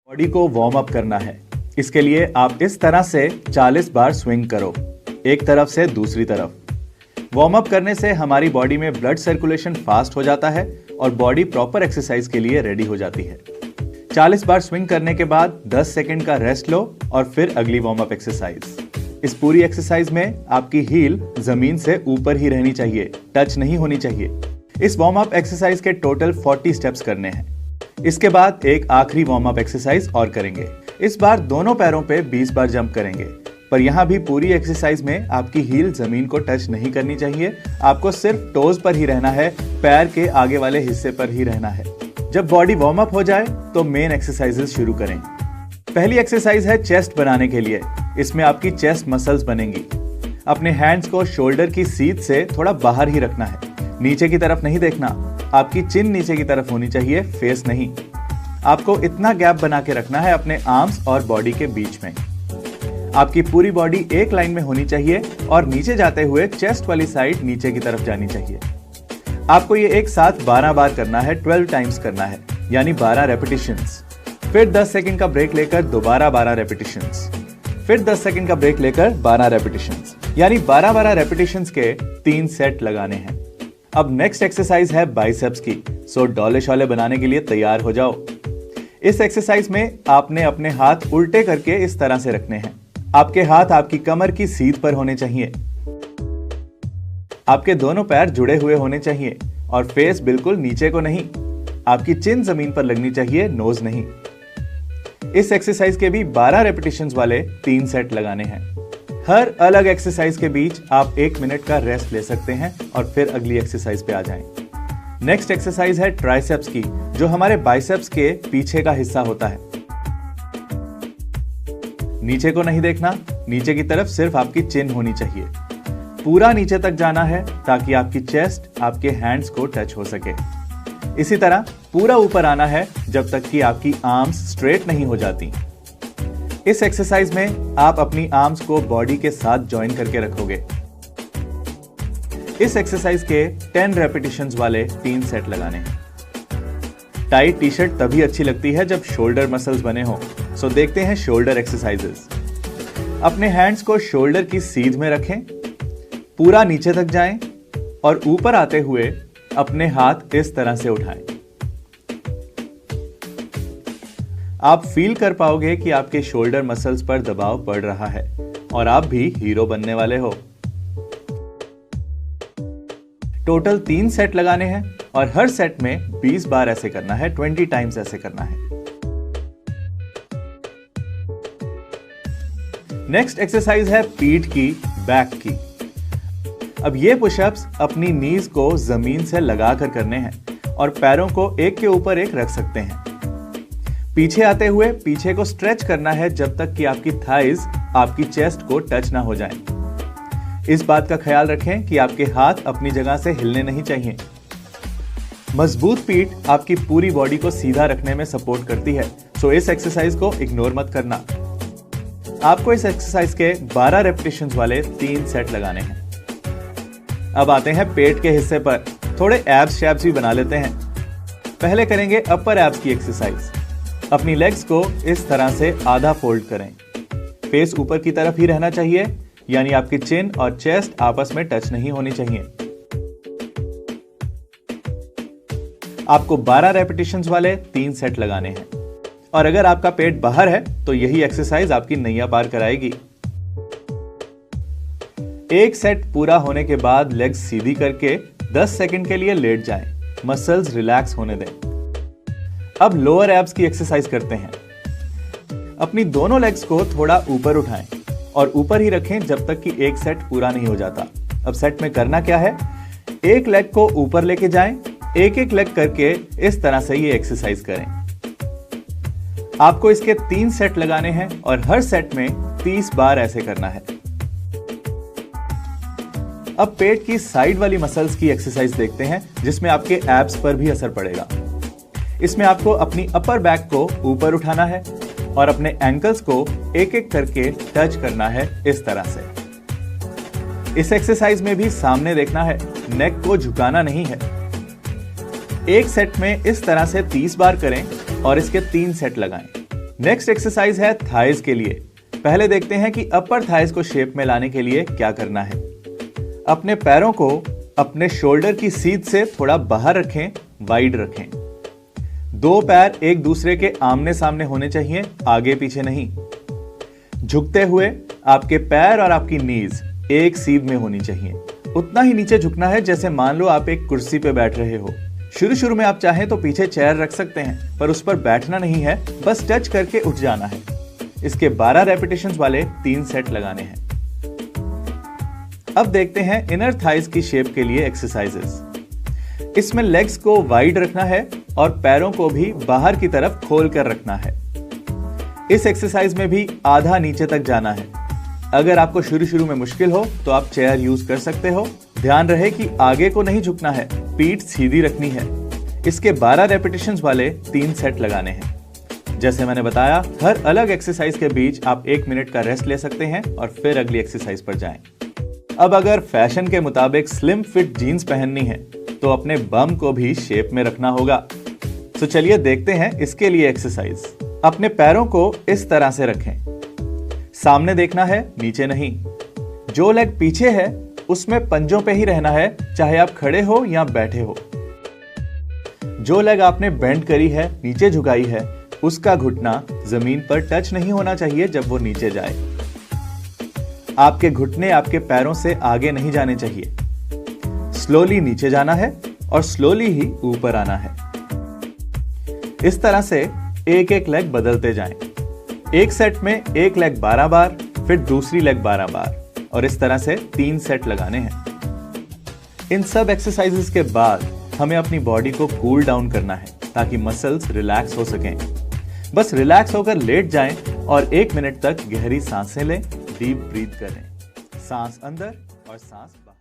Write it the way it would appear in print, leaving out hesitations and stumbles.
Body को warm up करना है। इसके लिए आप इस तरह से 40 बार स्विंग करो, एक तरफ से दूसरी तरफ। वार्म अप करने से हमारी बॉडी में ब्लड सर्कुलेशन फास्ट हो जाता है और बॉडी प्रॉपर एक्सरसाइज के लिए रेडी हो जाती है। 40 बार स्विंग करने के बाद 10 सेकंड का रेस्ट लो और फिर अगली वार्म अप एक्सरसाइज। इस पूरी एक्सरसाइज में आपकी हील जमीन से ऊपर ही रहनी चाहिए, टच नहीं होनी चाहिए। इस वार्म अप एक्सरसाइज के टोटल 40 स्टेप्स करने हैं। इसके बाद एक आखिरी वार्म अप एक्सरसाइज और करेंगे। इस बार दोनों पैरों पे 20 बार जंप करेंगे, पर यहाँ भी पूरी एक्सरसाइज में आपकी हील जमीन को टच नहीं करनी चाहिए। आपको सिर्फ टोज पर ही रहना है, पैर के आगे वाले हिस्से पर ही रहना है। जब बॉडी वार्म अप हो जाए तो मेन एक्सरसाइजेस शुरू करें। पहली एक्सरसाइज है चेस्ट बनाने के लिए। इसमें आपकी चेस्ट मसल्स बनेंगी। अपने हैंड्स को शोल्डर की सीध से थोड़ा बाहर ही रखना है, नीचे की तरफ नहीं देखना। आपकी चिन नीचे की तरफ होनी चाहिए, फेस नहीं। आपको इतना गैप बना के रखना है अपने आर्म्स और बॉडी के बीच में। आपकी पूरी बॉडी एक लाइन में होनी चाहिए और नीचे जाते हुए चेस्ट वाली साइड नीचे की तरफ जानी चाहिए। आपको ये एक साथ 12 बार करना है, 12 टाइम्स करना है, यानी 12 रेपिटेशंस। फिर 10 सेकंड का ब्रेक लेकर दोबारा 12 रेपिटेशंस। फिर 10 सेकंड का ब्रेक लेकर 12 रेपिटेशंस, यानी 12 रेपिटेशंस के 3 सेट लगाने हैं। अब नेक्स्ट एक्सरसाइज है बाइसेप्स की, सो डोले शोले बनाने के लिए तैयार हो जाओ। इस एक्सरसाइज में आपने अपने हाथ उल्टे करके इस तरह से रखने हैं। आपके हाथ आपकी कमर की सीध पर होने चाहिए। आपके दोनों पैर जुड़े हुए होने चाहिए और फेस बिल्कुल नीचे को नहीं। आपकी चिन जमीन पर लगनी चाहिए, नोज नहीं। इस एक्सरसाइज के भी 12 रेपिटेशंस वाले 3 सेट लगाने हैं। हर अलग एक्सरसाइज के बीच आप 1 मिनट का रेस्ट ले सकते हैं और फिर अगली एक्सरसाइज पे आ जाएं। नेक्स्ट एक्सरसाइज है ट्राइसेप्स की, जो हमारे बाइसेप्स के पीछे का हिस्सा होता है। नीचे को नहीं देखना, नीचे की तरफ सिर्फ आपकी चिन होनी चाहिए। पूरा नीचे तक जाना है ताकि आपकी चेस्ट आपके हैंड्स को टच हो सके। इसी तरह पूरा ऊपर आना है जब तक कि आपकी आर्म्स स्ट्रेट नहीं हो जाती। इस एक्सरसाइज में आप अपनी आर्म्स को बॉडी के साथ ज्वाइन करके रखोगे। इस एक्सरसाइज के 10 रेपिटेशंस वाले 3 सेट लगाने हैं। टाइट टी शर्ट तभी अच्छी लगती है जब शोल्डर मसल्स बने हो, सो देखते हैं शोल्डर एक्सरसाइजेस। अपने हैंड्स को शोल्डर की सीध में रखें, पूरा नीचे तक जाएं और ऊपर आते हुए अपने हाथ इस तरह से उठाएं। आप फील कर पाओगे कि आपके शोल्डर मसल्स पर दबाव पड़ रहा है और आप भी हीरो बनने वाले हो। टोटल 3 सेट लगाने हैं और हर सेट में 20 बार ऐसे करना है, 20 टाइम्स ऐसे करना है। नेक्स्ट एक्सरसाइज है पीठ की, बैक की। अब ये पुशअप्स अपनी नीज को जमीन से लगाकर करने हैं और पैरों को एक के ऊपर एक रख सकते हैं। पीछे आते हुए पीछे को स्ट्रेच करना है जब तक कि आपकी थाइज आपकी चेस्ट को टच ना हो जाएं। इस बात का ख्याल रखें कि आपके हाथ अपनी जगह से हिलने नहीं चाहिए। मजबूत पीठ आपकी पूरी बॉडी को सीधा रखने में सपोर्ट करती है, सो इस एक्सरसाइज को इग्नोर मत करना। आपको इस एक्सरसाइज के 12 रेपिटेशंस वाले 3 सेट लगाने हैं। अब आते हैं पेट के हिस्से पर। थोड़े एब्स शैब्स भी बना लेते हैं। पहले करेंगे अपर एब्स की एक्सरसाइज। अपनी लेग्स को इस तरह से आधा फोल्ड करें। फेस ऊपर की तरफ ही रहना चाहिए, यानी आपकी चिन और चेस्ट आपस में टच नहीं होनी चाहिए। आपको 12 रेपिटेशंस वाले 3 सेट लगाने हैं और अगर आपका पेट बाहर है तो यही एक्सरसाइज आपकी नैया पार कराएगी। एक सेट पूरा होने के बाद लेग्स सीधी करके 10 सेकंड के लिए लेट जाएं, मसल्स रिलैक्स होने दें। अब लोअर एब्स की एक्सरसाइज करते हैं। अपनी दोनों लेग्स को थोड़ा ऊपर उठाएं और ऊपर ही रखें जब तक कि एक सेट पूरा नहीं हो जाता। अब सेट में करना क्या है, एक लेग को ऊपर लेके जाएं, एक एक लेग करके इस तरह से ये एक्सरसाइज करें। आपको इसके 3 सेट लगाने हैं और हर सेट में 30 बार ऐसे करना है। अब पेट की साइड वाली मसल्स की एक्सरसाइज देखते हैं, जिसमें आपके एब्स पर भी असर पड़ेगा। इसमें आपको अपनी अपर बैक को ऊपर उठाना है और अपने एंकल्स को एक एक करके टच करना है इस तरह से। इस एक्सरसाइज में भी सामने देखना है, नेक को झुकाना नहीं है। एक सेट में इस तरह से 30 बार करें और इसके 3 सेट लगाएं। नेक्स्ट एक्सरसाइज है थाइज के लिए। पहले देखते हैं कि अपर थाइज को शेप में लाने के लिए क्या करना है। अपने पैरों को अपने शोल्डर की सीध से थोड़ा बाहर रखें, वाइड रखें। दो पैर एक दूसरे के आमने सामने होने चाहिए, आगे पीछे नहीं। झुकते हुए आपके पैर और आपकी नीज एक सीध में होनी चाहिए। उतना ही नीचे झुकना है जैसे मान लो आप एक कुर्सी पे बैठ रहे हो। शुरू में आप चाहें तो पीछे चेयर रख सकते हैं, पर उस पर बैठना नहीं है, बस टच करके उठ जाना है। इसके 12 रेपिटेशंस वाले 3 सेट लगाने हैं। अब देखते हैं इनर थाइज की शेप के लिए एक्सरसाइजेस। इसमें लेग्स को वाइड रखना है और पैरों को भी बाहर की तरफ खोल कर रखना है। इस एक्सरसाइज में भी आधा नीचे तक जाना है। अगर आपको शुरू में मुश्किल हो तो आप चेयर यूज कर सकते हो। ध्यान रहे कि आगे को नहीं झुकना है, पीठ सीधी रखनी है। इसके 12 रेपिटेशंस वाले 3 सेट लगाने हैं। जैसे मैंने बताया, हर अलग एक्सरसाइज के बीच आप 1 मिनट का रेस्ट ले सकते हैं और फिर अगली एक्सरसाइज पर जाएं। अब अगर फैशन के मुताबिक स्लिम फिट जीन्स पहननी है तो अपने बम को भी शेप में रखना होगा। तो चलिए देखते हैं इसके लिए एक्सरसाइज। अपने पैरों को इस तरह से रखें। सामने देखना है, नीचे नहीं। जो लेग पीछे है उसमें पंजों पे ही रहना है, चाहे आप खड़े हो या बैठे हो। जो लेग आपने बेंड करी है, नीचे झुकाई है, उसका घुटना जमीन पर टच नहीं होना चाहिए जब वो नीचे जाए। आपके घुटने आपके पैरों से आगे नहीं जाने चाहिए। स्लोली नीचे जाना है और स्लोली ही ऊपर आना है। इस तरह से एक एक लेग बदलते जाएं। एक सेट में एक लेग 12 बार, फिर दूसरी लेग 12 बार, और इस तरह से 3 सेट लगाने हैं। इन सब एक्सरसाइजेस के बाद हमें अपनी बॉडी को कूल डाउन करना है ताकि मसल्स रिलैक्स हो सकें। बस रिलैक्स होकर लेट जाएं और 1 मिनट तक गहरी सांसें लें, डीप ब्रीथ करें। सांस अंदर और सांस बाहर।